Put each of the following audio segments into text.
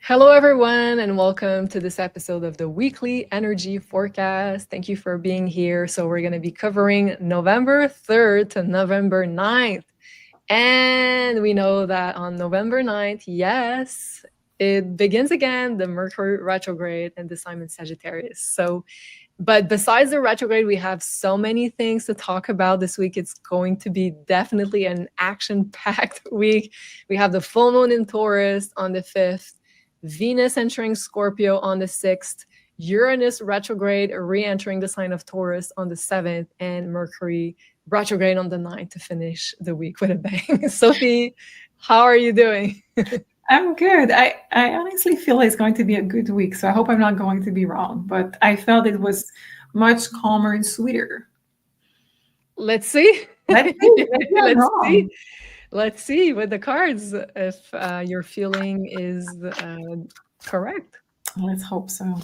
Hello, everyone, and welcome to this episode of the weekly energy forecast. Thank you for being here. So, we're going to be covering November 3rd to November 9th. And we know that on November 9th, yes, it begins again, the Mercury retrograde and the sign in Sagittarius. But besides the retrograde, we have so many things to talk about this week. It's going to be definitely an action-packed week. We have the full moon in Taurus on the 5th, Venus entering Scorpio on the 6th, Uranus retrograde re-entering the sign of Taurus on the 7th, and Mercury retrograde on the 9th to finish the week with a bang. Sophie, how are you doing? I'm good. I honestly feel it's going to be a good week, so I hope I'm not going to be wrong. But I felt it was much calmer and sweeter. Let's see. Let's see. Let's see with the cards if your feeling is correct. Let's hope so.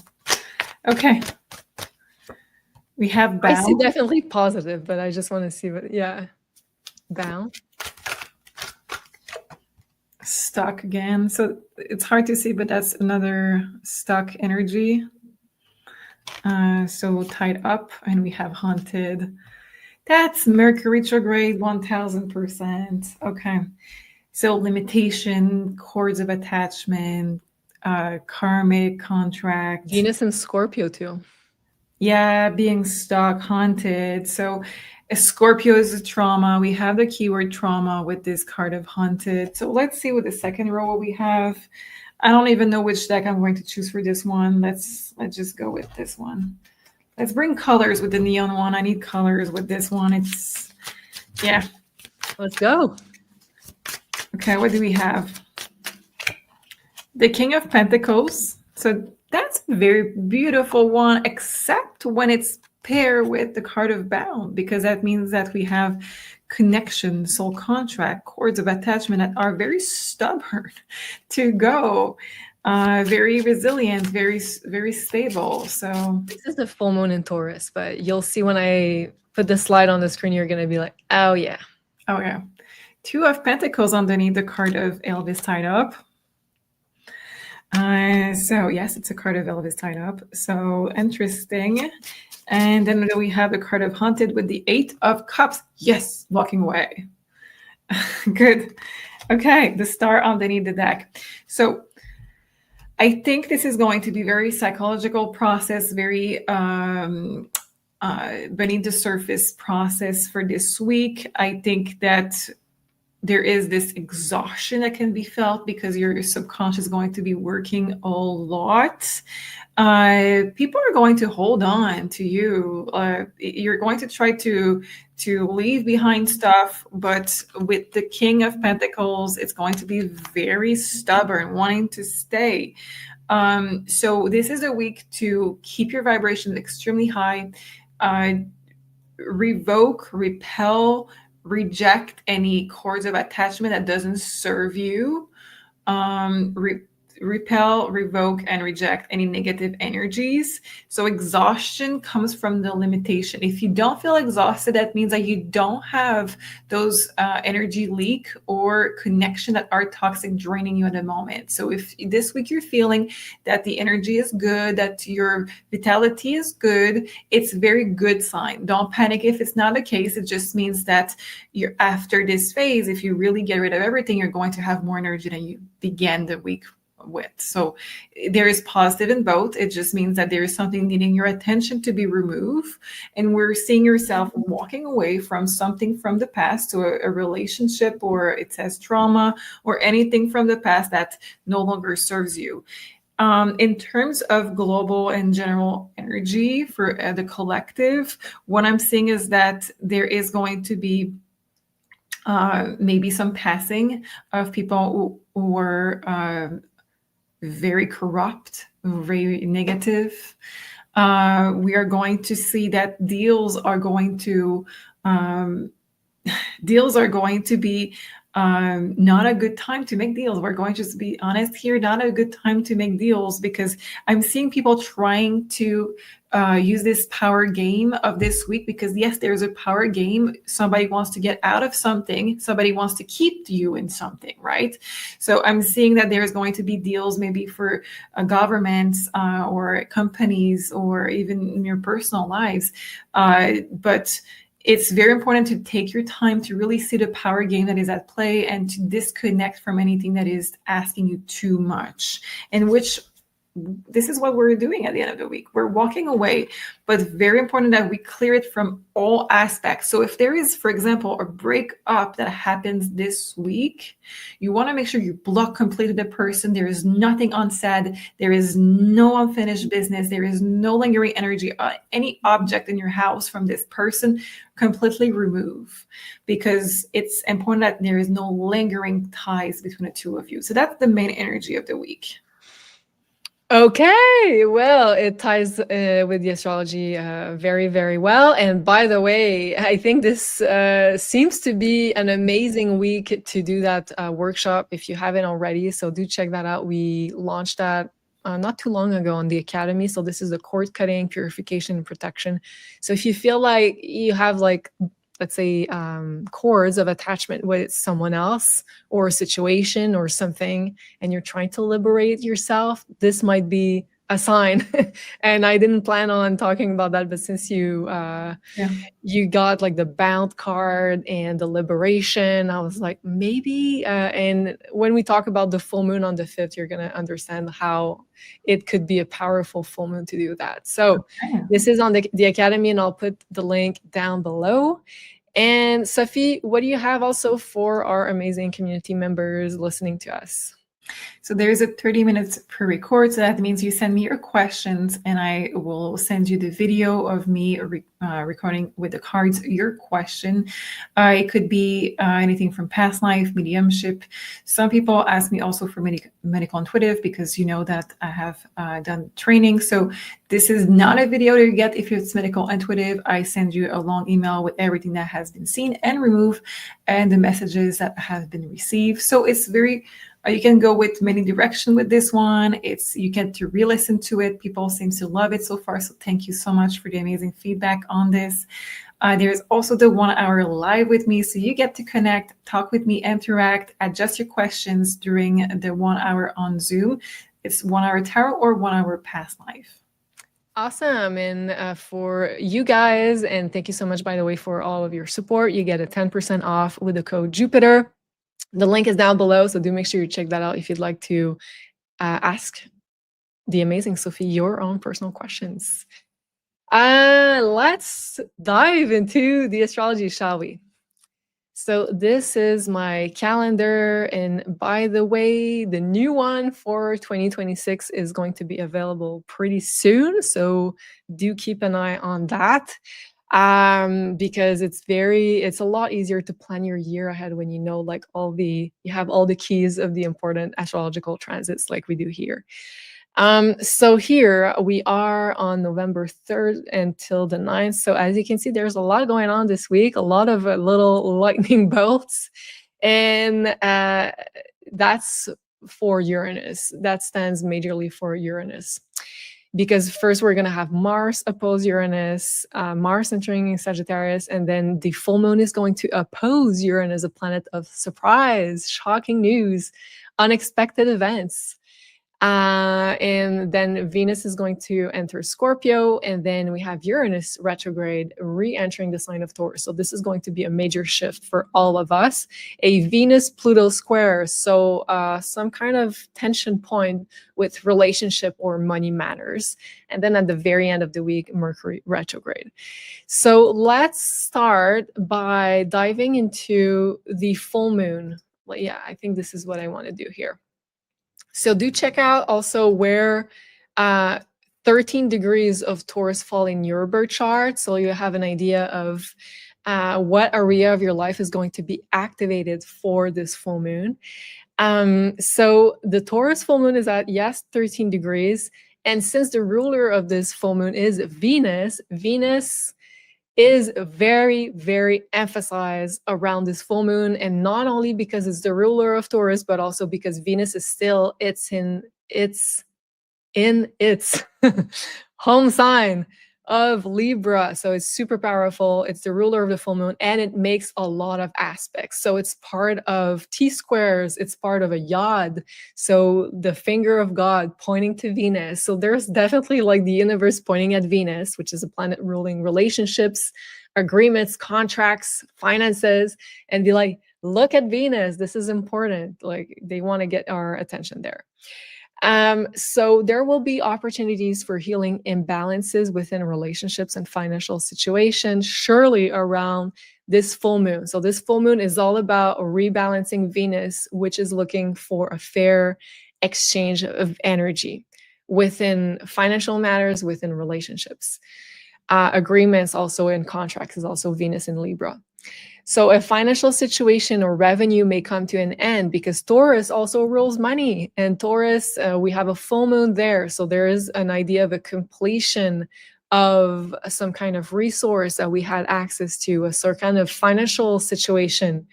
Okay. We have I see bound. definitely positive, but I just want to see what, yeah. Bound. Stuck again. So it's hard to see, but that's another stuck energy. So tied up, and we have haunted. That's Mercury retrograde 1000%. Okay. So limitation, cords of attachment, karmic contract. Venus and Scorpio too. Yeah, being stuck, haunted. So Scorpio is a trauma. We have the keyword trauma with this card of haunted. So let's see what the second row what we have. I don't even know which deck I'm going to choose for this one. Let's just go with this one. Let's bring colors with the neon one. I need colors with this one. Yeah. Let's go. Okay, what do we have? The King of Pentacles. So that's a very beautiful one, except when it's paired with the card of bound, because that means that we have connection, soul contract, cords of attachment that are very stubborn to go. Very resilient, very, very stable. So this is the full moon in Taurus, but you'll see when I put the slide on the screen, you're going to be like, oh, yeah. Oh, yeah. Two of Pentacles underneath the card of Elvis tied up. So yes, it's a card of Elvis tied up. So interesting. And then we have the card of haunted with the 8 of Cups. Yes, walking away. Good. Okay, the star underneath the deck. So I think this is going to be very psychological process, very beneath the surface process for this week. I think that there is this exhaustion that can be felt because your subconscious is going to be working a lot. People are going to hold on to you. You're going to try to leave behind stuff, but with the King of Pentacles, it's going to be very stubborn, wanting to stay. So this is a week to keep your vibrations extremely high, revoke, repel, reject any cords of attachment that doesn't serve you. Repel, revoke, and reject any negative energies. So exhaustion comes from the limitation. If you don't feel exhausted, that means that you don't have those energy leak or connection that are toxic, draining you at the moment. So if this week you're feeling that the energy is good, that your vitality is good, it's a very good sign. Don't panic if it's not the case. It just means that you're after this phase, if you really get rid of everything, you're going to have more energy than you began the week with. So there is positive in both. It just means that there is something needing your attention to be removed, and we're seeing yourself walking away from something from the past, to a relationship, or it says trauma, or anything from the past that no longer serves you. In terms of global and general energy for the collective, what I'm seeing is that there is going to be maybe some passing of people who were very corrupt, very negative. We are going to see that deals are going to be not a good time to make deals. We're going to just be honest here, not a good time to make deals, because I'm seeing people trying to use this power game of this week, because yes, there's a power game. Somebody wants to get out of something. Somebody wants to keep you in something, right? So I'm seeing that there's going to be deals maybe for governments or companies, or even in your personal lives. But it's very important to take your time to really see the power game that is at play, and to disconnect from anything that is asking you too much, and which this is what we're doing at the end of the week. We're walking away, but very important that we clear it from all aspects. So if there is, for example, a breakup that happens this week, you want to make sure you block completely the person. There is nothing unsaid. There is no unfinished business. There is no lingering energy. Any object in your house from this person, completely remove, because it's important that there is no lingering ties between the two of you. So that's the main energy of the week. Okay, well, it ties with the astrology very, very well. And by the way, I think this seems to be an amazing week to do that workshop if you haven't already. So do check that out. We launched that not too long ago on the Academy. So this is the cord cutting, purification, and protection. So if you feel like you have like, let's say, cords of attachment with someone else or a situation or something, and you're trying to liberate yourself, this might be a sign. And I didn't plan on talking about that, but since you you got like the bound card and the liberation, I was like, maybe. And when we talk about the full moon on the 5th, you're going to understand how it could be a powerful full moon to do that. So this is on the Academy, and I'll put the link down below. And Sophie, what do you have also for our amazing community members listening to us? So there's a 30 minutes per record. So that means you send me your questions, and I will send you the video of me recording with the cards your question. It could be anything from past life, mediumship. Some people ask me also for medical intuitive, because you know that I have done training. So this is not a video you get if it's medical intuitive. I send you a long email with everything that has been seen and removed, and the messages that have been received. So it's very you can go with many directions with this one. You get to re-listen to it. People seem to love it so far. So thank you so much for the amazing feedback on this. There's also the 1 hour live with me. So you get to connect, talk with me, interact, adjust your questions during the 1 hour on Zoom. It's 1 hour tarot or 1 hour past life. Awesome. And for you guys, and thank you so much, by the way, for all of your support, you get a 10% off with the code Jupiter. The link is down below, so do make sure you check that out if you'd like to ask the amazing Sophie your own personal questions. Let's dive into the astrology, shall we? So this is my calendar, and by the way, the new one for 2026 is going to be available pretty soon, so do keep an eye on that. Because it's a lot easier to plan your year ahead when you know like you have all the keys of the important astrological transits like we do here. So here we are on November 3rd until the 9th. So as you can see, there's a lot going on this week, a lot of little lightning bolts, and that's for Uranus. That stands majorly for Uranus. Because first we're going to have Mars oppose Uranus, Mars entering in Sagittarius, and then the full moon is going to oppose Uranus, a planet of surprise, shocking news, unexpected events. And then Venus is going to enter Scorpio, and then we have Uranus retrograde re-entering the sign of Taurus. So this is going to be a major shift for all of us. A Venus-Pluto square, so some kind of tension point with relationship or money matters. And then at the very end of the week, Mercury retrograde. So let's start by diving into the full moon. Well, yeah, I think this is what I want to do here. So do check out also where 13 degrees of Taurus fall in your birth chart, so you have an idea of what area of your life is going to be activated for this full moon. So the Taurus full moon is at, yes, 13 degrees. And since the ruler of this full moon is Venus, Venus is very, very emphasized around this full moon, and not only because it's the ruler of Taurus, but also because Venus is still its home sign of Libra. So it's super powerful. It's the ruler of the full moon, and it makes a lot of aspects. So it's part of T squares, it's part of a yod. So the finger of God pointing to Venus. So there's definitely like the universe pointing at Venus, which is a planet ruling relationships, agreements, contracts, finances, and be like, look at Venus. This is important. Like they want to get our attention there. So there will be opportunities for healing imbalances within relationships and financial situations, surely around this full moon. So this full moon is all about rebalancing Venus, which is looking for a fair exchange of energy within financial matters, within relationships. Agreements also in contracts is also Venus in Libra. So a financial situation or revenue may come to an end because Taurus also rules money. And Taurus, we have a full moon there. So there is an idea of a completion of some kind of resource that we had access to, a sort kind of financial situation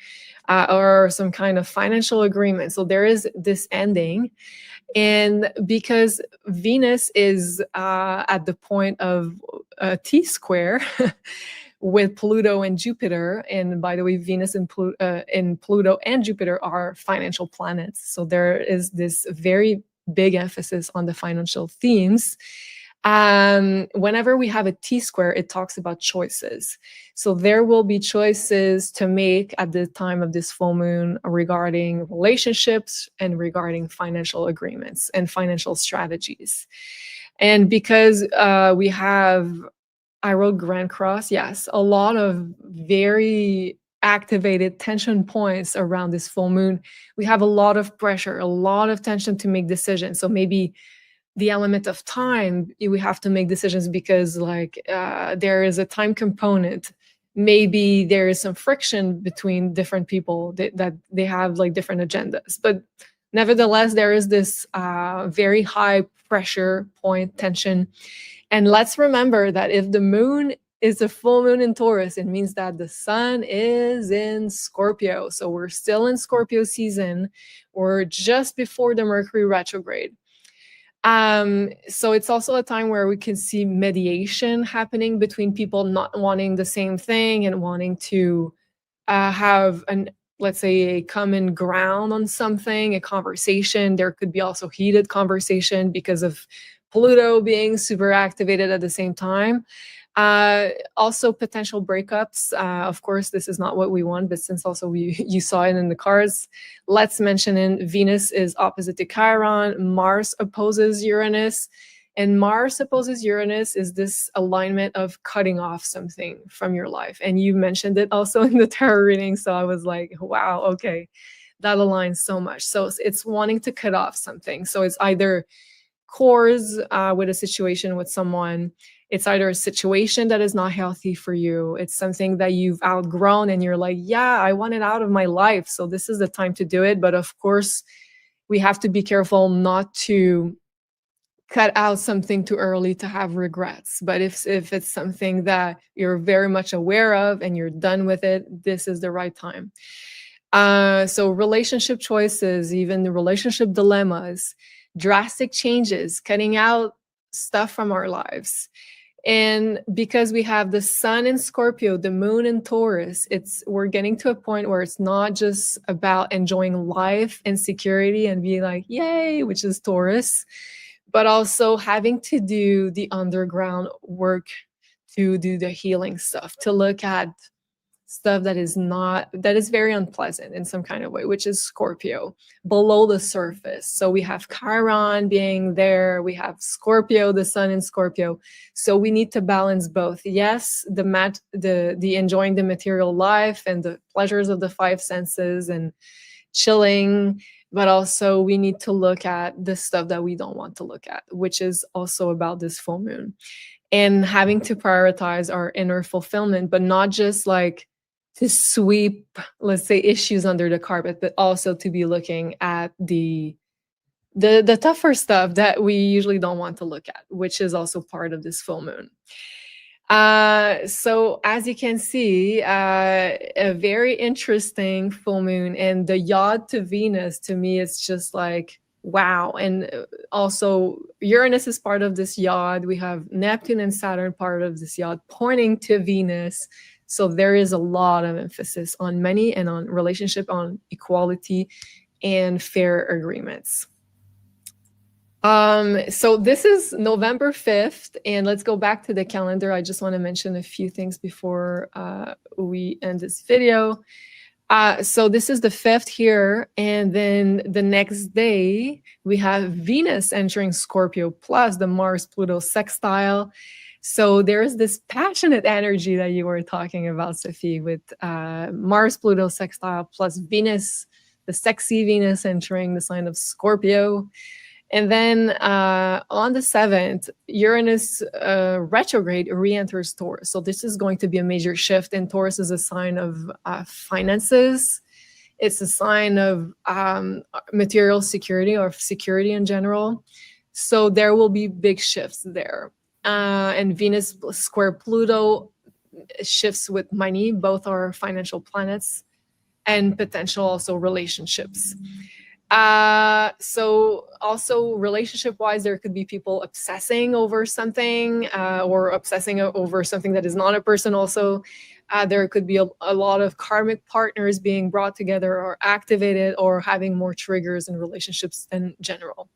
or some kind of financial agreement. So there is this ending. And because Venus is at the point of a T square, with Pluto and Jupiter. And by the way, Venus and Pluto and Jupiter are financial planets. So there is this very big emphasis on the financial themes. Whenever we have a T square, it talks about choices. So there will be choices to make at the time of this full moon regarding relationships and regarding financial agreements and financial strategies. And because we have, I wrote Grand Cross. Yes, a lot of very activated tension points around this full moon. We have a lot of pressure, a lot of tension to make decisions. So maybe the element of time, we have to make decisions because like there is a time component. Maybe there is some friction between different people that they have like different agendas. But nevertheless, there is this very high pressure point tension. And let's remember that if the moon is a full moon in Taurus, it means that the sun is in Scorpio. So we're still in Scorpio season. We're just before the Mercury retrograde. So it's also a time where we can see mediation happening between people not wanting the same thing and wanting to have an, let's say, a common ground on something, a conversation. There could be also heated conversation because of Pluto being super activated at the same time. Also potential breakups. Of course, this is not what we want, but since also you saw it in the cards, let's mention in Venus is opposite to Chiron, Mars opposes Uranus, and Mars opposes Uranus is this alignment of cutting off something from your life. And you mentioned it also in the tarot reading, so I was like, wow, okay, that aligns so much. So it's wanting to cut off something. So it's either cores with a situation with someone. It's either a situation that is not healthy for you. It's something that you've outgrown and you're like, yeah, I want it out of my life. So this is the time to do it. But of course, we have to be careful not to cut out something too early to have regrets. But if it's something that you're very much aware of and you're done with it, this is the right time. So relationship choices, even the relationship dilemmas, drastic changes, cutting out stuff from our lives. And because we have the sun in Scorpio, the moon in Taurus, we're getting to a point where it's not just about enjoying life and security and be like, yay, which is Taurus, but also having to do the underground work to do the healing stuff, to look at stuff that is very unpleasant in some kind of way, which is Scorpio, below the surface. So we have Chiron being there, we have Scorpio, the sun in Scorpio. So we need to balance both. Yes, the enjoying the material life and the pleasures of the five senses and chilling, but also we need to look at the stuff that we don't want to look at, which is also about this full moon. And having to prioritize our inner fulfillment, but not just like to sweep, let's say, issues under the carpet, but also to be looking at the tougher stuff that we usually don't want to look at, which is also part of this full moon. So as you can see, a very interesting full moon, and the yod to Venus to me is just like wow. And also Uranus is part of this yod. We have Neptune and Saturn part of this yod pointing to Venus. So there is a lot of emphasis on money and on relationship, on equality and fair agreements. So this is November 5th, and let's go back to the calendar. I just want to mention a few things before we end this video. So this is the 5th here, and then the next day we have Venus entering Scorpio plus the Mars-Pluto sextile. So there is this passionate energy that you were talking about, Sophie, with Mars-Pluto sextile plus Venus, the sexy Venus entering the sign of Scorpio. And then on the 7th, Uranus retrograde re-enters Taurus. So this is going to be a major shift. And Taurus is a sign of finances. It's a sign of material security or security in general. So there will be big shifts there. And Venus square Pluto shifts with money. Both are financial planets, and potential also relationships. So also relationship wise, there could be people obsessing over something or obsessing over something that is not a person. Also, there could be a lot of karmic partners being brought together or activated, or having more triggers in relationships in general.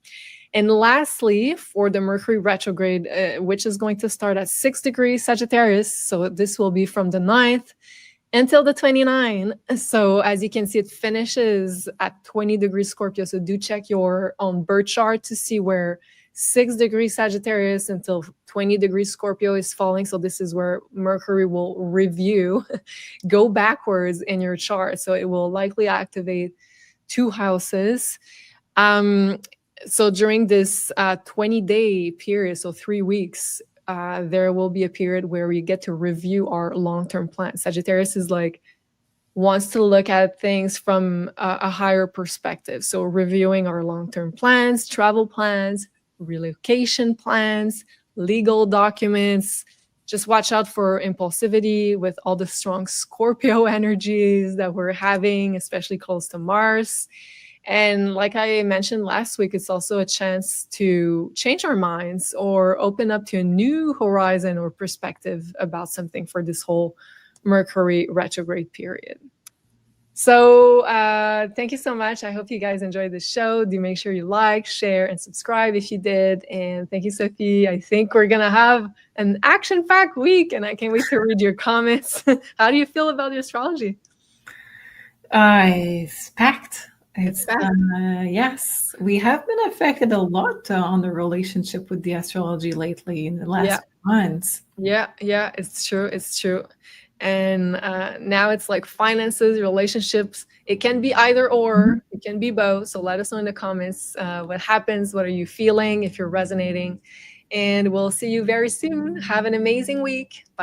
And lastly, for the Mercury retrograde, which is going to start at 6 degrees Sagittarius. So this will be from the 9th until the 29th. So as you can see, it finishes at 20 degrees Scorpio. So do check your own birth chart to see where 6 degrees Sagittarius until 20 degrees Scorpio is falling. So this is where Mercury will review, go backwards in your chart. So it will likely activate 2 houses. So during this 20-day period, so 3 weeks, there will be a period where we get to review our long-term plan. Sagittarius is like wants to look at things from a higher perspective. So reviewing our long-term plans, travel plans, relocation plans, legal documents. Just watch out for impulsivity with all the strong Scorpio energies that we're having, especially close to Mars. And like I mentioned last week, it's also a chance to change our minds or open up to a new horizon or perspective about something for this whole Mercury retrograde period. So thank you so much. I hope you guys enjoyed the show. Do make sure you like, share, and subscribe if you did. And thank you, Sophie. I think we're going to have an action-packed week, and I can't wait to read your comments. How do you feel about the astrology? It's packed. Yes, we have been affected a lot on the relationship with the astrology lately in the last months. Yeah, it's true. It's true. And now it's like finances, relationships. It can be either or. It can be both. So let us know in the comments what happens. What are you feeling if you're resonating? And we'll see you very soon. Have an amazing week. Bye.